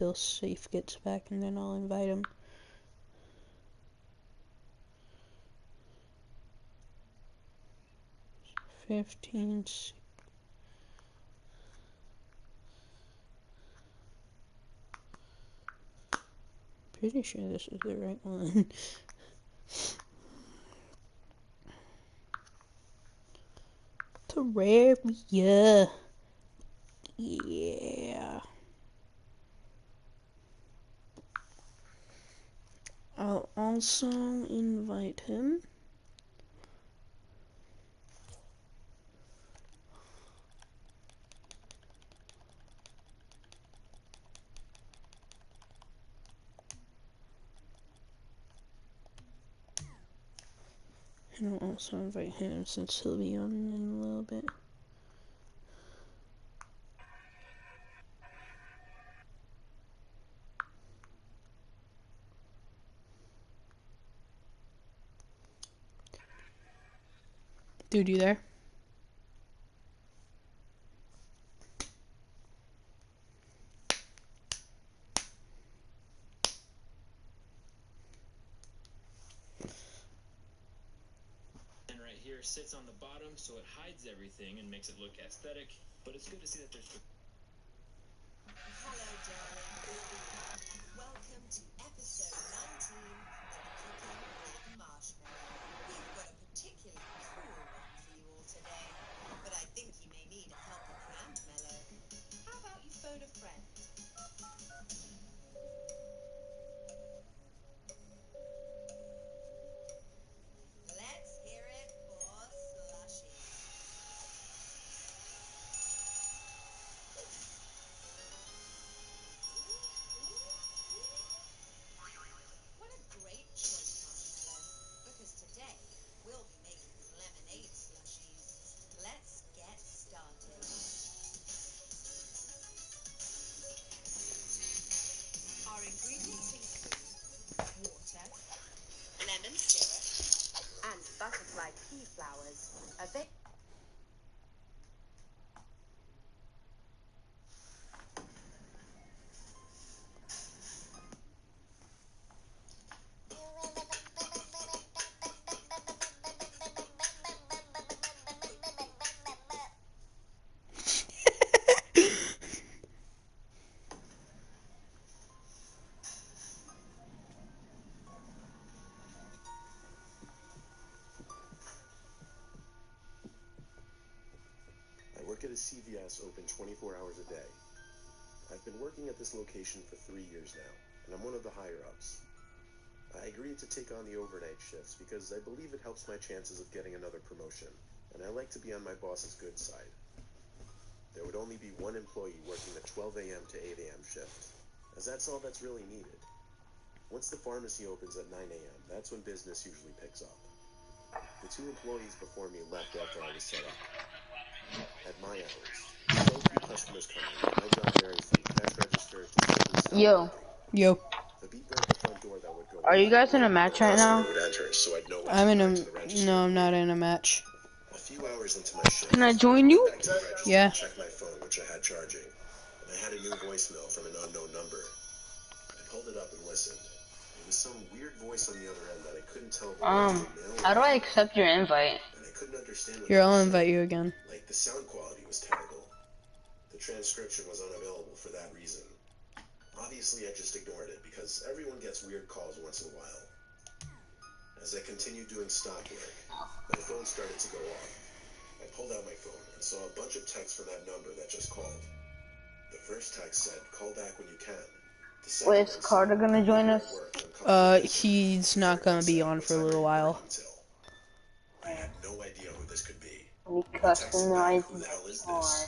Till Safe gets back, and then I'll invite him. $15. Pretty sure this is the right one. Terraria. Yeah. I'll also invite him. And I'll also invite him since he'll be on in a little bit. Dude, you there? Right here sits on the bottom, so it hides everything and makes it look aesthetic, but it's good to see that there's... Hello, darling. Welcome to episode 19 of Cooking with Marshmallow. We've got a particularly cool one for you all today, but I think you may need a helping hand, Mellow. How about you phone a friend? Let's hear it for Slushy. What a great choice, Marshmallow, because today we'll be making lemonade slushies. Let's get started. Our ingredients include water, lemon syrup, and butterfly pea flowers. I work at a CVS open 24 hours a day. I've been working at this location for 3 years now, and I'm one of the higher-ups. I agreed to take on the overnight shifts because I believe it helps my chances of getting another promotion, and I like to be on my boss's good side. There would only be one employee working the 12 a.m. to 8 a.m. shift, as that's all that's really needed. Once the pharmacy opens at 9 a.m., that's when business usually picks up. The 2 employees before me left after I was set up. At my hours, so few customers come in, my job varies from cash register to simply stock Yo. working. Yo. The beeper at the front door that would go Are you off guys in a when match the right customer now? would enter, so I'd know when I'm to in go a... back to the register. No, I'm not in a match. A few hours into my shift, Can I join I you? went back to the register Yeah. and checked my phone, which I had charging, and I had a new voicemail from an unknown number. I pulled it up and listened. It was some weird voice on the other end that I couldn't tell if it was a male How or do I female, accept your invite? and I couldn't understand what Here, they I'll were invite saying. you again. Like, the sound quality was terrible. The transcription was unavailable for that reason. Obviously, I just ignored it because everyone gets weird calls once in a while. As I continued doing stock work, my phone started to go off. I pulled out my phone and saw a bunch of texts from that number that just called. The first text said, "Call back when you can." The second Wait, one is said, Carter gonna join "You're us? at work, I'm coming to visit." He's The not third gonna one be said, on "What for a time are little you while. working till?" I had no idea who this could be. We I texted back, customize "Who the hell is my car. this?"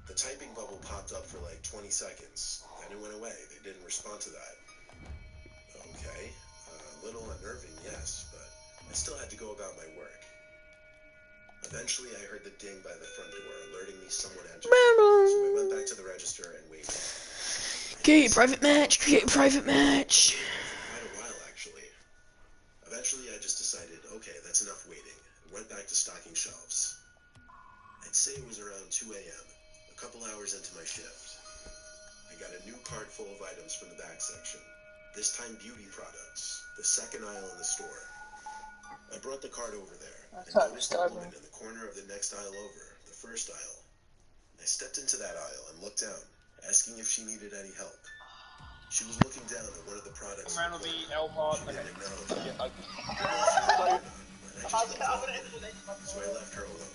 The typing bubble popped up for like 20 seconds, then it went away. They didn't respond to that. Okay, a little unnerving, yes, but I still had to go about my work. Eventually, I heard the ding by the front door, alerting me someone entered. So I went back to the register and waited. Create private match. Create private match. For quite a while, actually. Eventually, I just decided, okay, that's enough waiting, and went back to stocking shelves. I'd say it was around 2 a.m., a couple hours into my shift. I got a new cart full of items from the back section. This time beauty products, the second aisle in the store. I brought the cart over there and noticed a woman in the corner of the next aisle over, the first aisle. I stepped into that aisle and looked down, asking if she needed any help. She was looking down at one of the products. Around will be L part. She didn't acknowledge me. Okay. I just looked up, so I left her alone.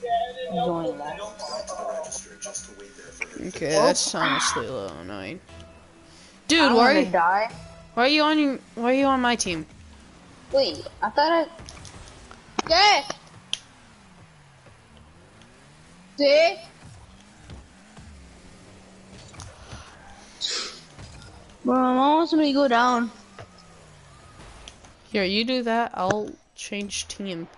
Join I walked back to the register just to wait there for her to Okay, finish. that's honestly a little annoying. Dude, I'm why gonna die. are you on my team? Wait, I thought I... Dick! Dick? Bro, I want somebody to go down. Here, you do that. I'll change team.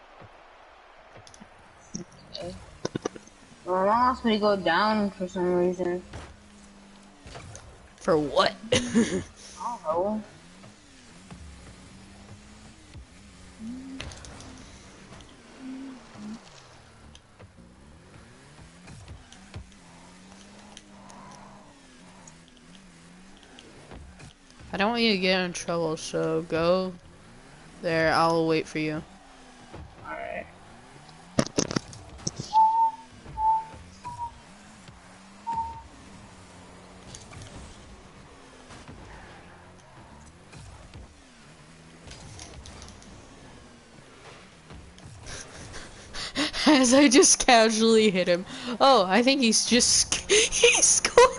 Bro, I want somebody to go down for some reason. For what? I don't know. I don't want you to get in trouble, so go there. I'll wait for you. Alright. As I just casually hit him. Oh, I think he's just he scored.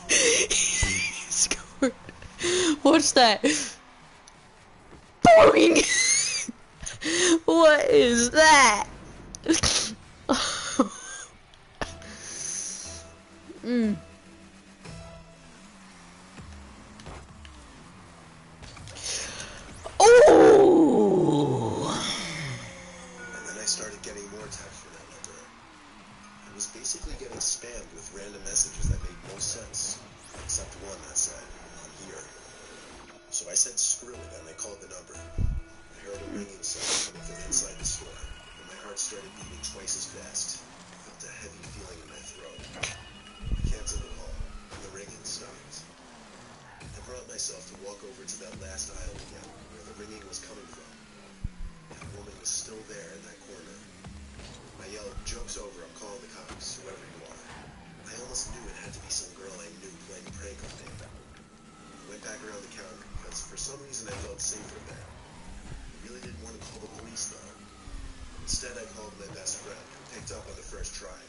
He scored. What's that? Boing. What is that? Mm. Oh. And then I started getting more texts from that number. I was basically getting spammed with random messages that made no sense, except one that said, "I'm here." So I said screw it and I called the number. I heard a ringing sound coming from inside the store, and my heart started beating twice as fast. I felt a heavy feeling in my throat. I canceled the call, and the ringing stopped. I brought myself to walk over to that last aisle again, where the ringing was coming from. That woman was still there in that corner. I yelled, "Joke's over, I'm calling the cops, whoever you are." I almost knew it had to be some girl I knew playing a prank on me. I went back around the counter, because for some reason I felt safer there. I really didn't want to call the police, though. Instead, I called my best friend, who picked up on the first try.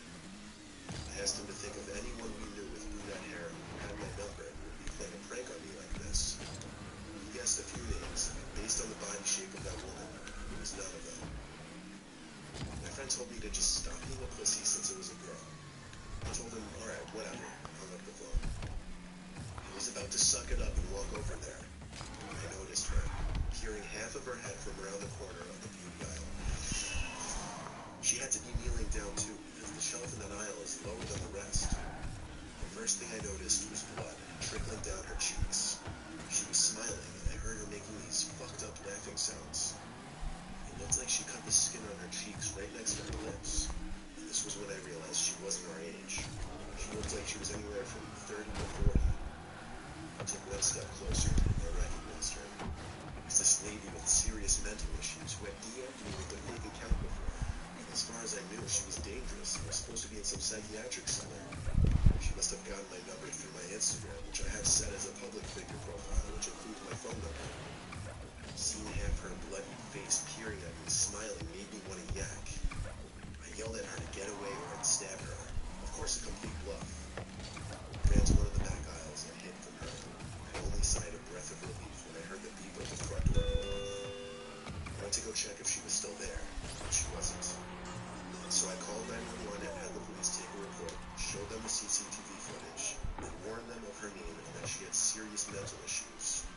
I asked him to think of anyone we knew with brunette hair who had my number and would be playing a prank on me like this. He guessed a few names, and based on the body shape of that woman, it was none of them. My friend told me to just stop being a pussy since it was a girl. I told him, alright, whatever, hung up the phone. I was about to suck it up and walk over there. I noticed her, peering half of her head from around the corner of the beauty aisle. She had to be kneeling down too, because the shelf in that aisle is lower than the rest. The first thing I noticed was blood trickling down her cheeks. She was smiling, and I heard her making these fucked up laughing sounds. It looked like she cut the skin on her cheeks right next to her lips. And this was when I realized she wasn't our age. She looked like she was anywhere from 30 to 40. I took one step closer, and I recognized her. It was this lady with serious mental issues who had DM'd me with a fake account before. As far as I knew, she was dangerous and was supposed to be in some psychiatric center. She must have gotten my number through my Instagram, which I have set as a public figure profile, which includes my phone number. Seeing half her bloody face peering at me, smiling, made me want to yak. I yelled at her to get away or I'd stab her. Of course, a complete bluff. I ran to one of the back aisles and hid from her. I only sighed a breath of relief when I heard the beep of the front door open. I went to go check if she was still there, but she wasn't. So I called 911 and had the police take a report, showed them the CCTV footage, and warned them of her name and that she had serious mental issues.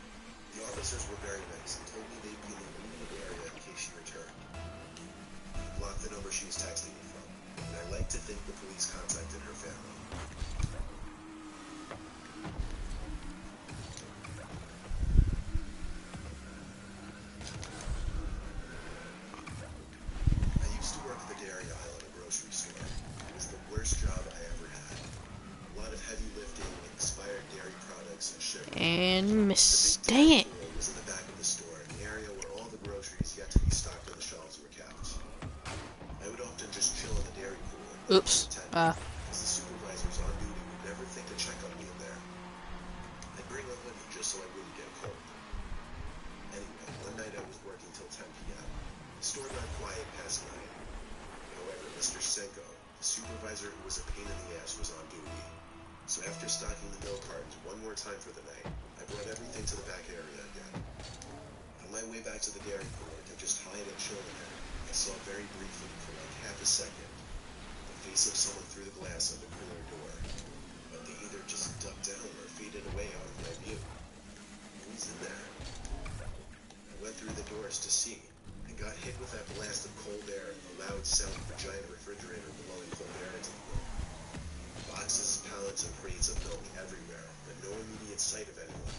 The officers were very nice and told me they'd be in the immediate area in case she returned. I blocked the number she was texting me from, and I like to think the police contacted her family. I used to work at the dairy aisle at a grocery store. It was the worst job I ever had. A lot of heavy lifting, expired dairy and Miss. The big Dang dairy it. cooler was in the back of the store, in the area where all the groceries yet to be stocked on the shelves were kept. I would often just chill in the dairy cooler, Oops. because the supervisors on duty would never think to check on me in there. I'd bring a hoodie just so I wouldn't get cold. Anyway, one night I was working till 10 p.m. The store got quiet past 9. However, Mr. Senko, the supervisor who was a pain in the ass, was on duty. So after stocking the milk cartons one more time for the night, I brought everything to the back area again. On my way back to the dairy cooler to just hide and chill in there, I saw very briefly, for like half a second, the face of someone through the glass of the cooler door. But they either just ducked down or faded away out of my view. Who was in there? I went through the doors to see, and got hit with that blast of cold air and the loud sound of a giant refrigerator blowing cold air into the room. Boxes, pallets, and crates of milk everywhere, but no immediate sight of anyone.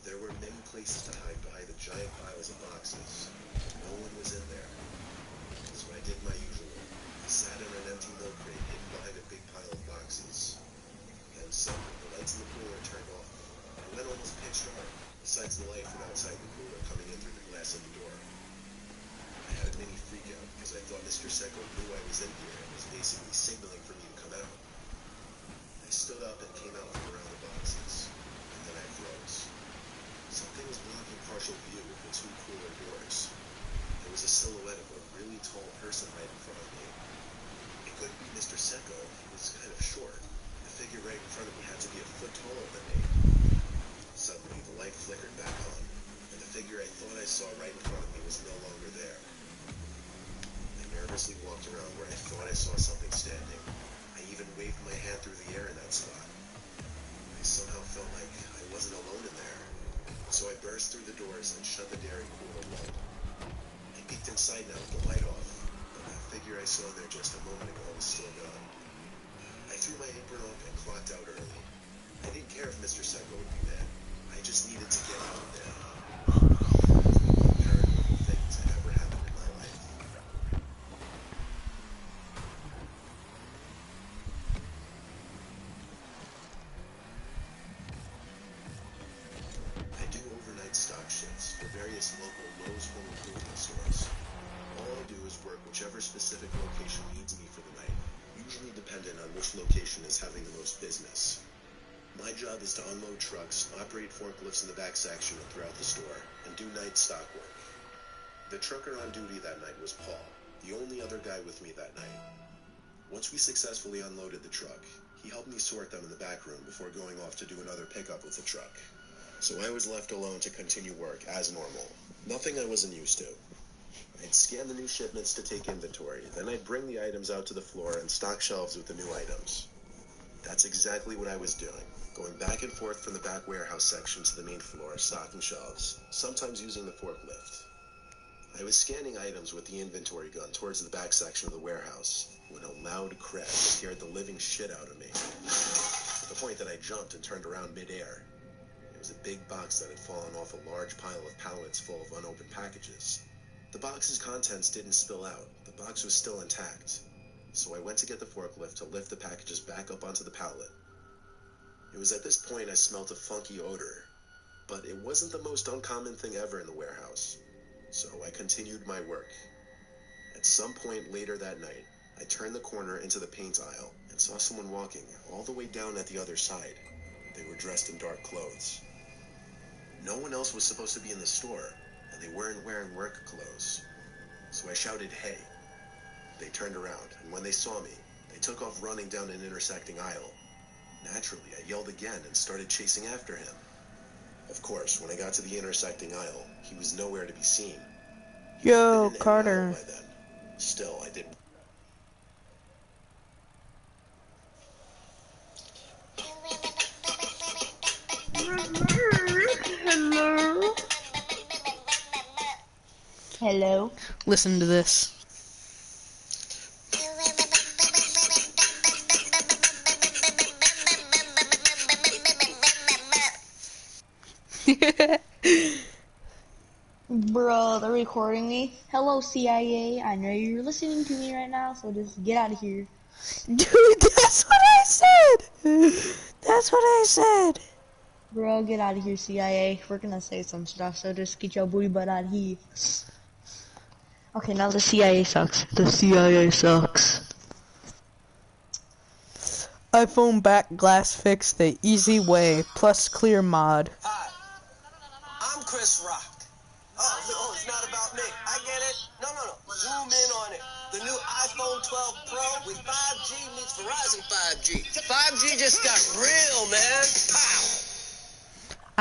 There were many places to hide behind the giant piles of boxes. No one was in there. So I did my usual. I sat in an empty milk crate hidden behind a big pile of boxes. Then suddenly the lights in the cooler turned off. I went almost pitch dark, besides the light from outside the cooler coming in through the glass of the door. I had a mini freak out because I thought Mr. Senko knew I was in here and was basically signaling for me to come out. I stood up and came out from around the boxes, and then I froze. Something was blocking partial view of the two cooler doors. There was a silhouette of a really tall person right in front of me. It couldn't be Mr. Senko. He was kind of short. The figure right in front of me had to be a foot taller than me. Suddenly, the light flickered back on, and the figure I thought I saw right in front of me was no longer there. I nervously walked around where I thought I saw something standing. I even waved my hand through the air in that spot. I somehow felt like I wasn't alone in there. So I burst through the doors and shut the dairy cooler wall. I peeked inside now with the light off, but that figure I saw there just a moment ago was still gone. I threw my apron off and clocked out early. I didn't care if Mr. Senko would be mad. I just needed to get out of there. Paranormal things had ever happened in my life. I do overnight stock shifts for various local Lowe's home improvement stores. All I do is work whichever specific location needs me for the night, usually dependent on which location is having the most business. My job is to unload trucks, operate forklifts in the back section and throughout the store, and do night stock work. The trucker on duty that night was Paul, the only other guy with me that night. Once we successfully unloaded the truck, he helped me sort them in the back room before going off to do another pickup with the truck. So I was left alone to continue work as normal. Nothing I wasn't used to. I'd scan the new shipments to take inventory, then I'd bring the items out to the floor and stock shelves with the new items. That's exactly what I was doing, going back and forth from the back warehouse section to the main floor, stocking shelves, sometimes using the forklift. I was scanning items with the inventory gun towards the back section of the warehouse when a loud crash scared the living shit out of me, to the point that I jumped and turned around midair. It was a big box that had fallen off a large pile of pallets full of unopened packages. The box's contents didn't spill out. The box was still intact. So I went to get the forklift to lift the packages back up onto the pallet. It was at this point I smelt a funky odor, but it wasn't the most uncommon thing ever in the warehouse. So I continued my work. At some point later that night, I turned the corner into the paint aisle and saw someone walking all the way down at the other side. They were dressed in dark clothes. No one else was supposed to be in the store, and they weren't wearing work clothes. So I shouted, "Hey." They turned around, and when they saw me, they took off running down an intersecting aisle. Naturally, I yelled again and started chasing after him. Of course, when I got to the intersecting aisle, he was nowhere to be seen. Yo, Been in Carter. any aisle by then. Still, I did. Hello. Hello. Listen to this. Bro, they're recording me. Hello, CIA. I know you're listening to me right now, so just get out of here. Dude, that's what I said. That's what I said. Bro, get out of here, CIA. We're gonna say some stuff, so just get your booty butt out of here. Okay, now the CIA sucks. The CIA sucks. iPhone back glass fix the easy way, plus clear mod. Hi, I'm Chris Rock. Oh, it's not about me. I get it. No. Zoom in on it. The new iPhone 12 Pro with 5G meets Verizon 5G. 5G just got real, man. Pow!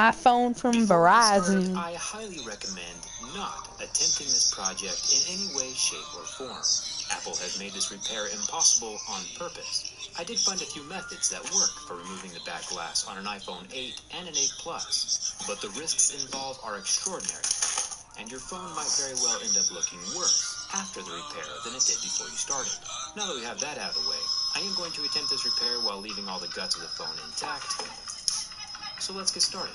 iPhone from Before we get started, Verizon. I highly recommend not attempting this project in any way, shape, or form. Apple has made this repair impossible on purpose. I did find a few methods that work for removing the back glass on an iPhone 8 and an 8 Plus, but the risks involved are extraordinary, and your phone might very well end up looking worse after the repair than it did before you started. Now that we have that out of the way, I am going to attempt this repair while leaving all the guts of the phone intact. So let's get started.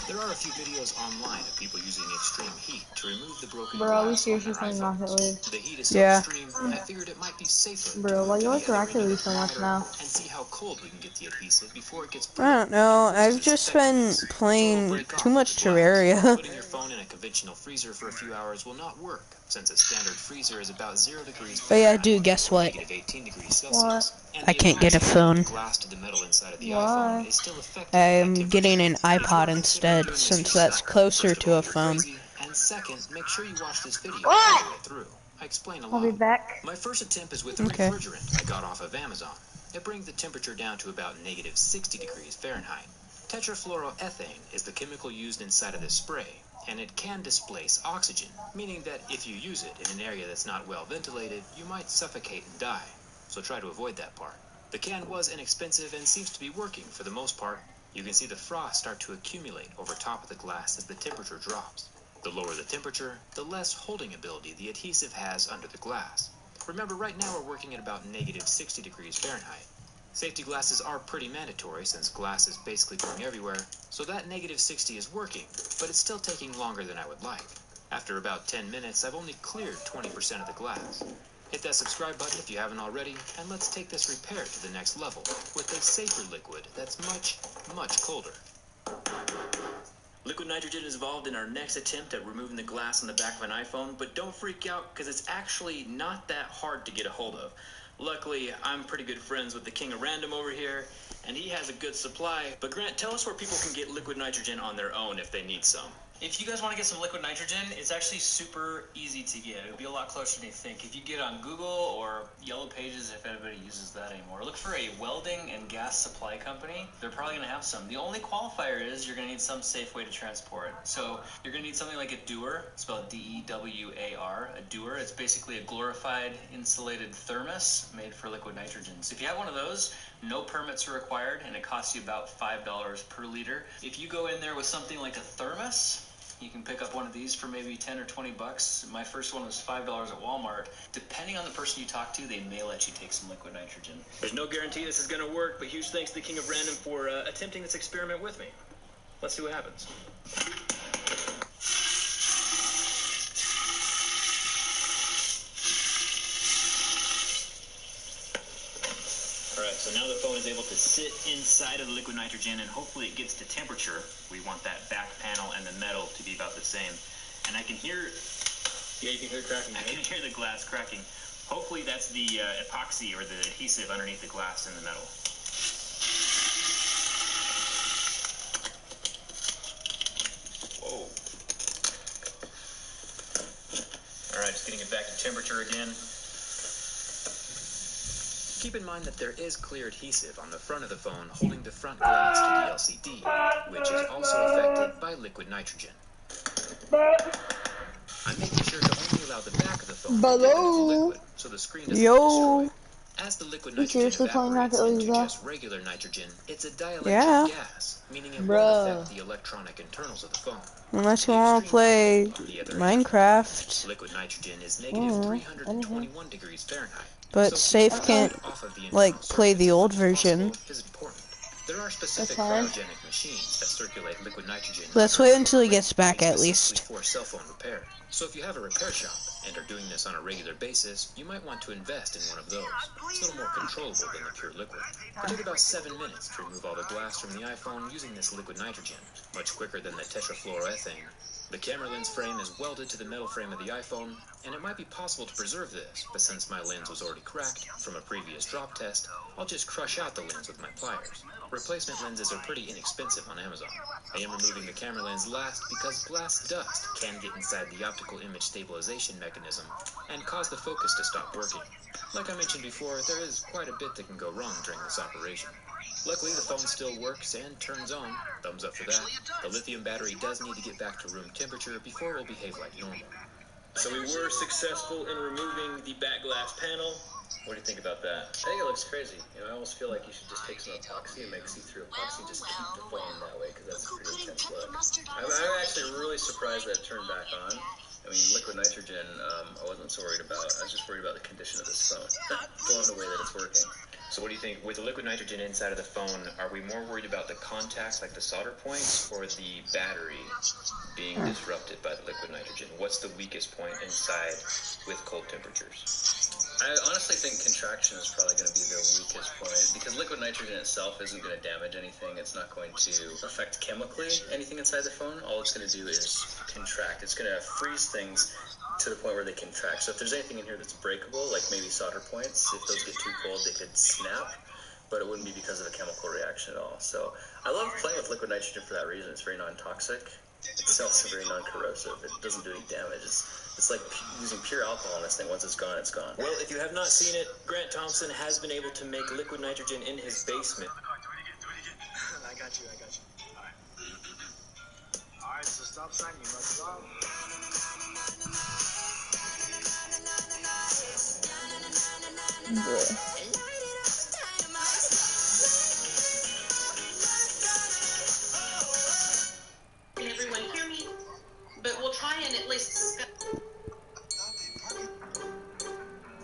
There are a few videos online of people using extreme heat to remove the broken Bro, glass we on seriously their playing Rocket iPhones. League? The heat is so Yeah. extreme, I figured it might be safer Bro, why to you move like to the other Rocket end of League the so much thermometer now? and see how cold we can get the adhesive before it gets I brittle. don't know. And loses I've its just been effectiveness. So it'll playing break off too much with the glass. Terraria. Putting your phone in a conventional freezer for a few hours will not work, since a standard freezer is about 0 degrees But yeah, Fahrenheit, dude, guess or what? negative 18 degrees Celsius. And I the can't get a epoxy bonding phone. glass to the metal inside of the Why? iPhone is still effective at I'm that getting an temperature. If you iPod are considering instead, doing this since that's yourself, closer first of to all, a you're phone. crazy, and second, make sure you watch this video What? all the way through. I explain a I'll be lot. back. My first attempt is with a Okay. refrigerant I got off of Amazon. It brings the temperature down to about negative 60 degrees Fahrenheit. Tetrafluoroethane is the chemical used inside of this spray, and it can displace oxygen, meaning that if you use it in an area that's not well ventilated, you might suffocate and die. So try to avoid that part. The can was inexpensive and seems to be working for the most part. You can see the frost start to accumulate over top of the glass as the temperature drops. The lower the temperature, the less holding ability the adhesive has under the glass. Remember, right now we're working at about negative 60 degrees Fahrenheit. Safety glasses are pretty mandatory since glass is basically going everywhere, so that negative 60 is working, but it's still taking longer than I would like. After about 10 minutes, I've only cleared 20% of the glass. Hit that subscribe button if you haven't already, and let's take this repair to the next level with a safer liquid that's much, much colder. Liquid nitrogen is involved in our next attempt at removing the glass on the back of an iPhone, but don't freak out because it's actually not that hard to get a hold of. Luckily, I'm pretty good friends with the King of Random over here, and he has a good supply. But Grant, tell us where people can get liquid nitrogen on their own if they need some. If you guys want to get some liquid nitrogen, it's actually super easy to get. It'll be a lot closer than you think. If you get on Google or Yellow Pages, if anybody uses that anymore, look for a welding and gas supply company. They're probably going to have some. The only qualifier is you're going to need some safe way to transport it. So you're going to need something like a Dewar, spelled D-E-W-A-R, a Dewar. It's basically a glorified insulated thermos made for liquid nitrogen. So if you have one of those, no permits are required, and it costs you about $5 per liter. If you go in there with something like a thermos, you can pick up one of these for maybe 10 or 20 bucks. My first one was $5 at Walmart. Depending on the person you talk to, they may let you take some liquid nitrogen. There's no guarantee this is going to work, but huge thanks to the King of Random for attempting this experiment with me. Let's see what happens. Alright, so now the phone is able to sit inside of the liquid nitrogen and hopefully it gets to temperature. We want that back panel and the metal to be about the same. And I can hear... Yeah, you can hear it cracking. I can hear the glass cracking. Hopefully that's the epoxy or the adhesive underneath the glass and the metal. Whoa. Alright, just getting it back to temperature again. Keep in mind that there is clear adhesive on the front of the phone holding the front glass to the LCD, which is also affected by liquid nitrogen. I'm making sure to only allow the back of the phone to dip into the liquid, so the screen doesn't get destroyed. As the liquid You nitrogen seriously playing evaporates Rocket League, into bro? just regular nitrogen, it's a dielectric Yeah. gas, meaning it Bro. won't affect the electronic internals of the phone. Unless you The want to extreme play cold, on the other hand, Minecraft. liquid nitrogen is negative 321 degrees Fahrenheit. But So Safe keeping can't, it off of the like, internal play the surface old as much as version. possible is important. There are specific That's fine. cryogenic machines that circulate liquid nitrogen. Let's under wait until he gets back, at specifically least. for cell phone repair. So if you have a repair shop, and are doing this on a regular basis, you might want to invest in one of those. It's a little more controllable than the pure liquid. It took about 7 minutes to remove all the glass from the iPhone using this liquid nitrogen, much quicker than the tetrafluoroethane. The camera lens frame is welded to the metal frame of the iPhone, and it might be possible to preserve this, but since my lens was already cracked from a previous drop test, I'll just crush out the lens with my pliers. Replacement lenses are pretty inexpensive on Amazon. I am removing the camera lens last because glass dust can get inside the optical image stabilization mechanism and cause the focus to stop working. Like I mentioned before, there is quite a bit that can go wrong during this operation. Luckily, the phone still works and turns on. Thumbs up for that. The lithium battery does need to get back to room temperature before it will behave like normal. So we were successful in removing the back glass panel. What do you think about that? I think it looks crazy. You know, I almost feel like you should just take some epoxy and make see-through epoxy, just keep the phone that way, because that's a pretty intense look. I'm actually really surprised that it turned back on. I mean, liquid nitrogen, I wasn't so worried about. I was just worried about the condition of this phone. Blown away that it's working. So what do you think, with the liquid nitrogen inside of the phone, are we more worried about the contacts, like the solder points, or the battery being disrupted by the liquid nitrogen? What's the weakest point inside with cold temperatures? I honestly think contraction is probably going to be the weakest point, because liquid nitrogen itself isn't going to damage anything. It's not going to affect chemically anything inside the phone. All it's going to do is contract. It's going to freeze things to the point where they contract. So if there's anything in here that's breakable, like maybe solder points, if those get too cold, they could snap, but it wouldn't be because of a chemical reaction at all. So I love playing with liquid nitrogen for that reason. It's very non-toxic. It's also very non-corrosive. It doesn't do any damage. It's like using pure alcohol on this thing. Once it's gone, it's gone. Well, if you have not seen it, Grant Thompson has been able to make liquid nitrogen in his basement. I got you. Alright, so stop sign, you must stop. Can everyone hear me? But we'll try and at least discuss.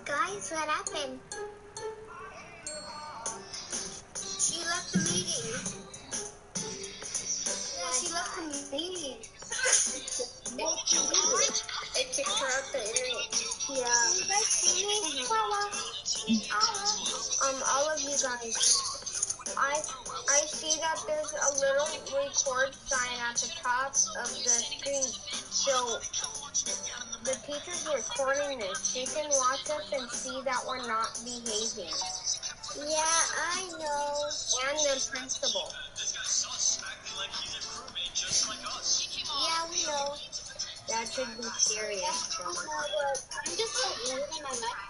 Guys, what happened? She left the meeting. Yeah, she left the meeting. It took her out the internet. Yeah. You guys see me? All of you guys. I see that there's a little record sign at the top of the screen. So the teacher's recording this. She can watch us and see that we're not behaving. Yeah, I know. And the principal. Yeah, we know. That should be serious. I'm just so weird in my life.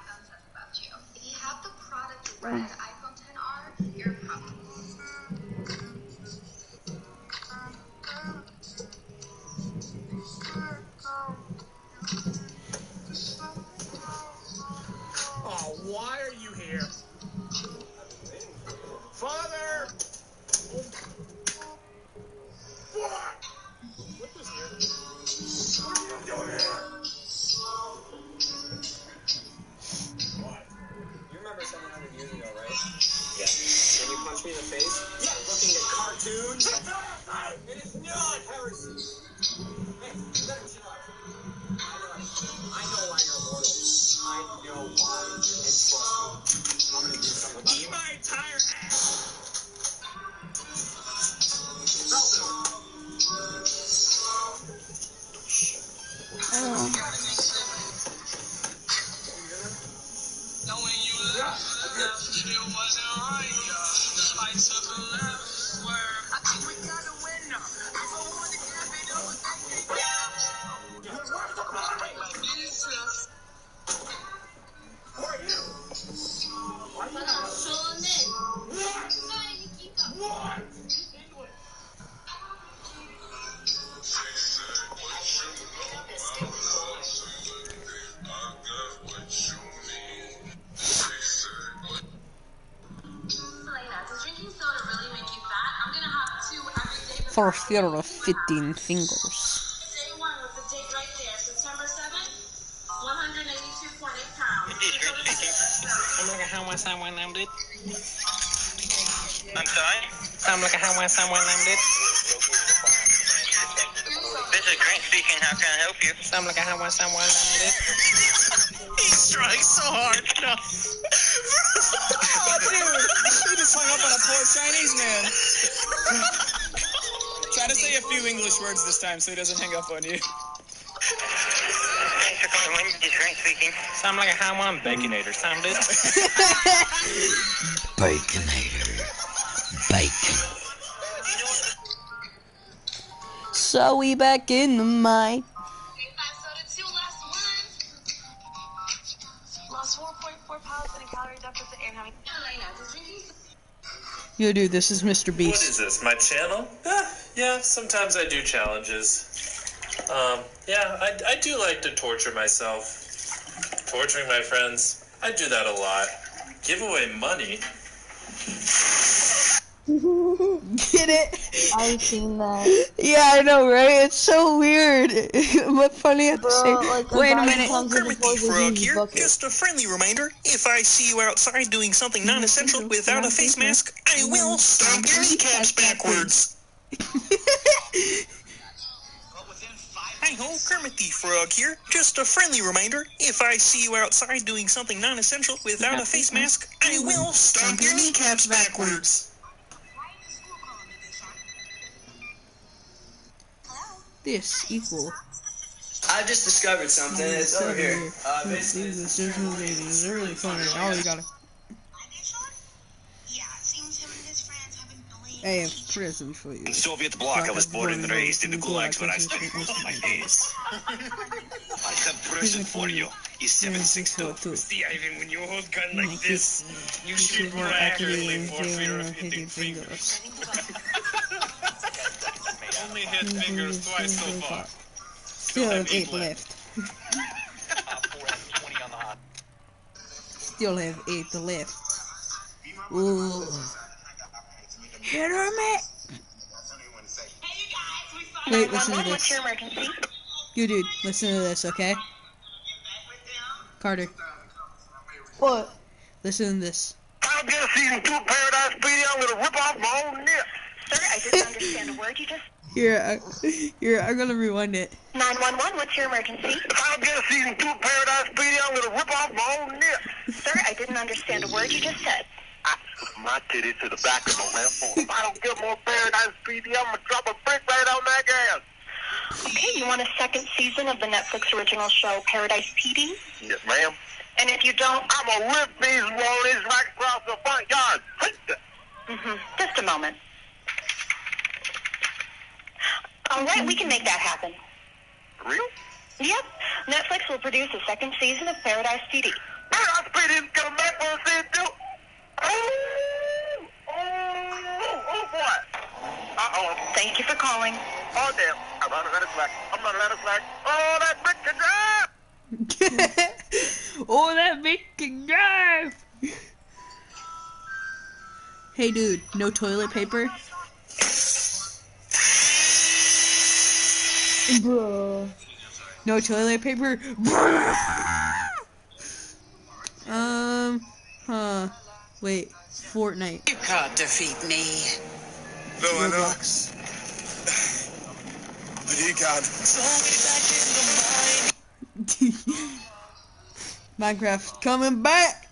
If you have the product red iPhone 10R, you're probably. Oh, why are you here? Father! What? What was here? What are you doing here? What? You remember 700 years ago, right? Yeah. When you punched me in the face? Yeah. Looking at cartoons? It is not heresy. Hey, you better chill out. I know why you're immortal. I know why. And trust me, I'm gonna do something about it. Eat my entire ass! For fear of 15 fingers. Day one with the date right there, September 7th, 182.8 pounds. How much someone named it? I'm sorry? How much someone named it? This This is Grant speaking. How can I help you? Sound like I have someone I'm He's trying so hard. No. Oh, dude. He just hung up on a poor Chinese man. Try to say a few English words this time so he doesn't hang up on you. Thanks for calling Wendy's. Grant speaking. Sound like I have one Baconator. Sound it? Baconator. Bacon. So we back in the mine. Lost 4.4 pounds in a calorie deficit and having. Yo, dude, this is Mr. What Beast. is this, my channel? Yeah, sometimes I do challenges. Yeah, I do like to torture myself. Torturing my friends, I do that a lot. Give away money. Get it? I've seen that. Yeah, I know, right? It's so weird, but funny at the same. Like, Wait a minute. Kermit the Frog here. Just a friendly reminder, if I see you outside doing something non-essential without a face mask, I will stomp your kneecaps backwards. Hi-ho, Kermit the Frog here. Just a friendly reminder, if I see you outside doing something non-essential without a face mask, I will stomp your kneecaps backwards. This equal. I just discovered something. It's over here. Basically, This is really funny. Oh, you gotta. I have prison for you. In the Soviet bloc, I was born and raised in the gulags, but I spent most of my days. I have prison for you. Is 762. See, Ivan, when you hold gun like this, you shoot more accurately for fear of hitting fingers. Only hit fingers twice so far. Still have 8 left. Still have 8 left. Ooh. Hit her, man. Wait, listen to this. What's your emergency? You dude, listen to this, okay? Carter. What? Listen to this. I'm just eating 2 Paradise PD. I'm gonna rip off my own nip. Sir, I didn't understand a word you just. Here, I'm gonna rewind it. 911, what's your emergency? I'm just eating 2 Paradise PD. I'm gonna rip off my own nip. Sir, I didn't understand a word you just said. My titty to the back of my lamp. If I don't get more Paradise PD, I'm gonna drop a brick right on that gas. Okay, you want a second season of the Netflix original show Paradise PD? Yes, ma'am. And if you don't, I'm gonna rip these rollies right across the front yard. Just a moment. All right, we can make that happen. Real? Yep. Netflix will produce a second season of Paradise PD. Paradise PD is coming back for a season 2. Oh, boy. Uh-oh. Thank you for calling. Oh, damn. I'm not gonna let it slack. I'm not gonna let it slack. Oh, that brick can drive! Oh, that big can drive! Hey, dude, no toilet paper? Bruh. No toilet paper? Wait, Fortnite. You can't defeat me. No, I know. Roblox. But he got Minecraft coming back!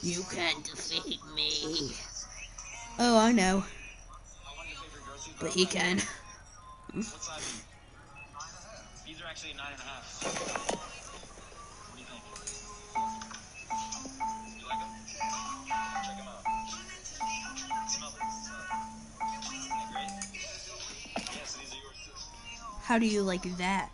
You can't defeat me. Oh, I know. But he can. These are actually 9.5. What do you think? You like them? Check them out. Smell them. Isn't that great? Yeah, so these are yours too. How do you like that?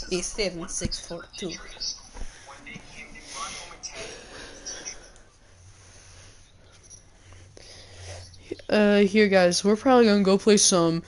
It's 7642. Here guys, we're probably gonna go play some